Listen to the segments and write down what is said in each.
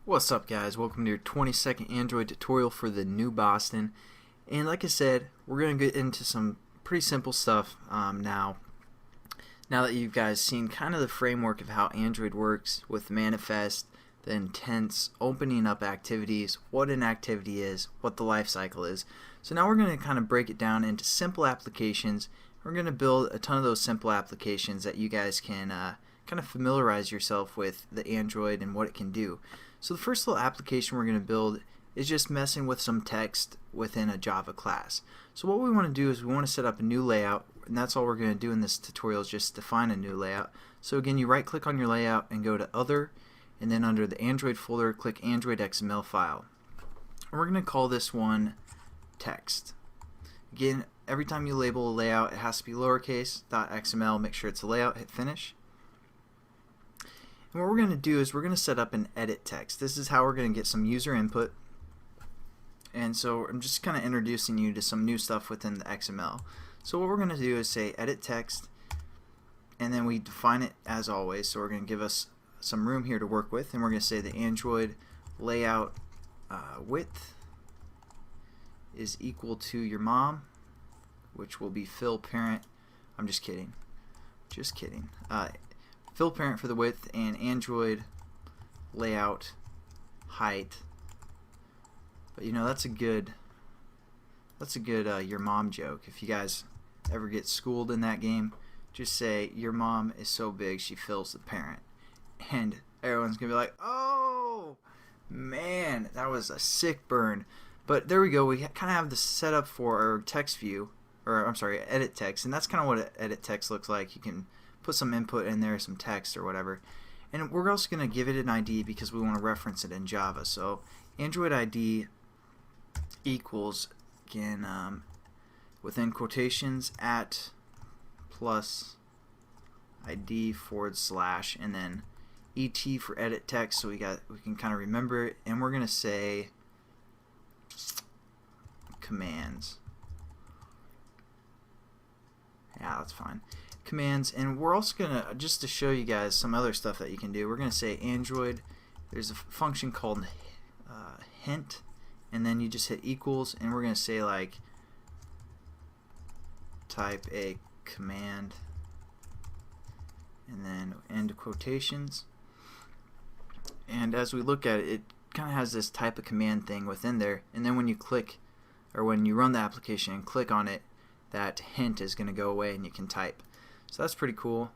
What's up, guys? Welcome to your 20-second Android tutorial for the new Boston. And like I said, we're going to get into some pretty simple stuff now that you guys seen kind of the framework of how Android works with manifest, the intents, opening up activities, what an activity is, what the life cycle is. So now we're going to kind of break it down into simple applications. We're going to build a ton of those simple applications that you guys can kind of familiarize yourself with the Android and what it can do. So the first little application we're going to build is just messing with some text within a Java class. So what we want to do is we want to set up a new layout, and that's all we're going to do in this tutorial is just define a new layout. So again, you right click on your layout and go to Other, and then under the Android folder click Android XML file. And we're going to call this one text. Again, every time you label a layout it has to be lowercase .xml, make sure it's a layout, hit finish. And what we're going to do is we're going to set up an edit text. This is how we're going to get some user input. And so I'm just kind of introducing you to some new stuff within the XML. So what we're going to do is say edit text, and then we define it as always. So we're going to give us some room here to work with, and we're going to say the Android layout width is equal to your mom, which will be fill parent. I'm just kidding. Just kidding. Fill parent for the width, and Android layout height. But you know, that's a good your mom joke. If you guys ever get schooled in that game, just say your mom is so big she fills the parent, and everyone's gonna be like, oh man, that was a sick burn. But there we go, we kind of have the setup for our text view, or I'm sorry, edit text, and that's kind of what edit text looks like. You can put some input in there, some text or whatever. And we're also going to give it an ID because we want to reference it in Java. So Android ID equals, again, within quotations, at plus ID / and then ET for edit text, so we can kind of remember it. And we're going to say commands. Yeah, that's fine. Commands, and we're also gonna, just to show you guys some other stuff that you can do, we're gonna say Android, there's a function called hint, and then you just hit equals, and we're gonna say like type a command and then end quotations. And as we look at it, it kind of has this type of command thing within there, and then when you click, or when you run the application and click on it, that hint is going to go away and you can type. So that's pretty cool.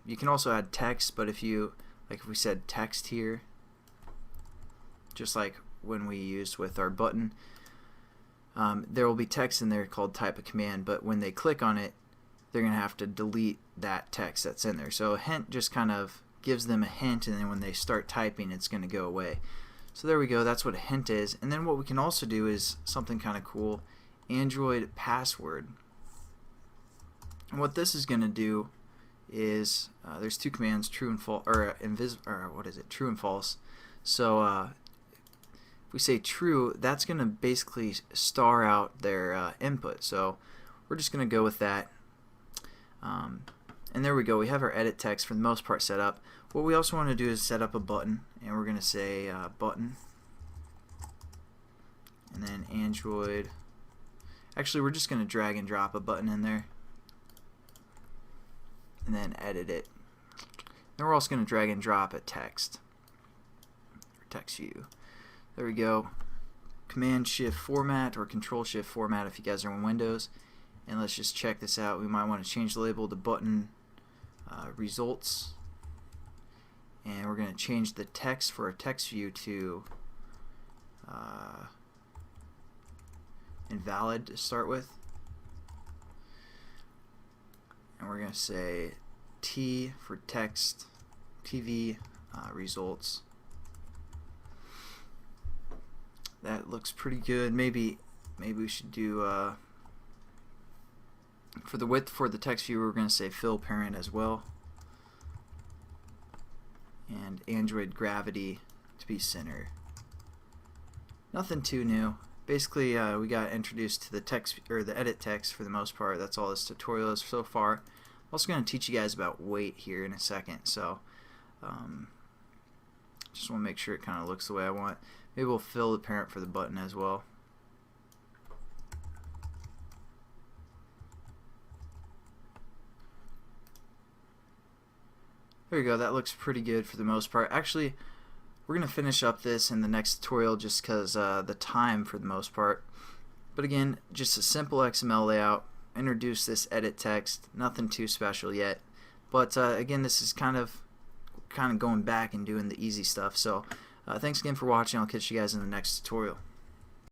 You can also add text, but if we said text here, just like when we used with our button, there will be text in there called type a command, but when they click on it, they're going to have to delete that text that's in there. So a hint just kind of gives them a hint, and then when they start typing, it's going to go away. So there we go, that's what a hint is. And then what we can also do is something kind of cool, Android password. And what this is going to do is there's two commands, true and false, or true and false. So if we say true, that's going to basically star out their input. So we're just going to go with that. And there we go. We have our edit text for the most part set up. What we also want to do is set up a button, and we're going to say button, and then Android. Actually, we're just going to drag and drop a button in there, and then edit it. Then we're also going to drag and drop a text, or text view. There we go. Command Shift format or Control Shift format if you guys are on Windows. And let's just check this out. We might want to change the label to button results, and we're going to change the text for a text view to invalid to start with. And we're going to say T for text, TV results. That looks pretty good. Maybe we should do for the width for the text view, we're going to say fill parent as well, and Android gravity to be center. Nothing too new. Basically, we got introduced to the text, or the edit text, for the most part. That's all this tutorial is so far. I'm also going to teach you guys about weight here in a second. So Just want to make sure it kind of looks the way I want. Maybe we'll fill the parent for the button as well. There you go, that looks pretty good for the most part. Actually, we're going to finish up this in the next tutorial just because the time for the most part. But again, just a simple XML layout. Introduce this edit text, nothing too special yet. But again, this is kind of going back and doing the easy stuff. So thanks again for watching. I'll catch you guys in the next tutorial.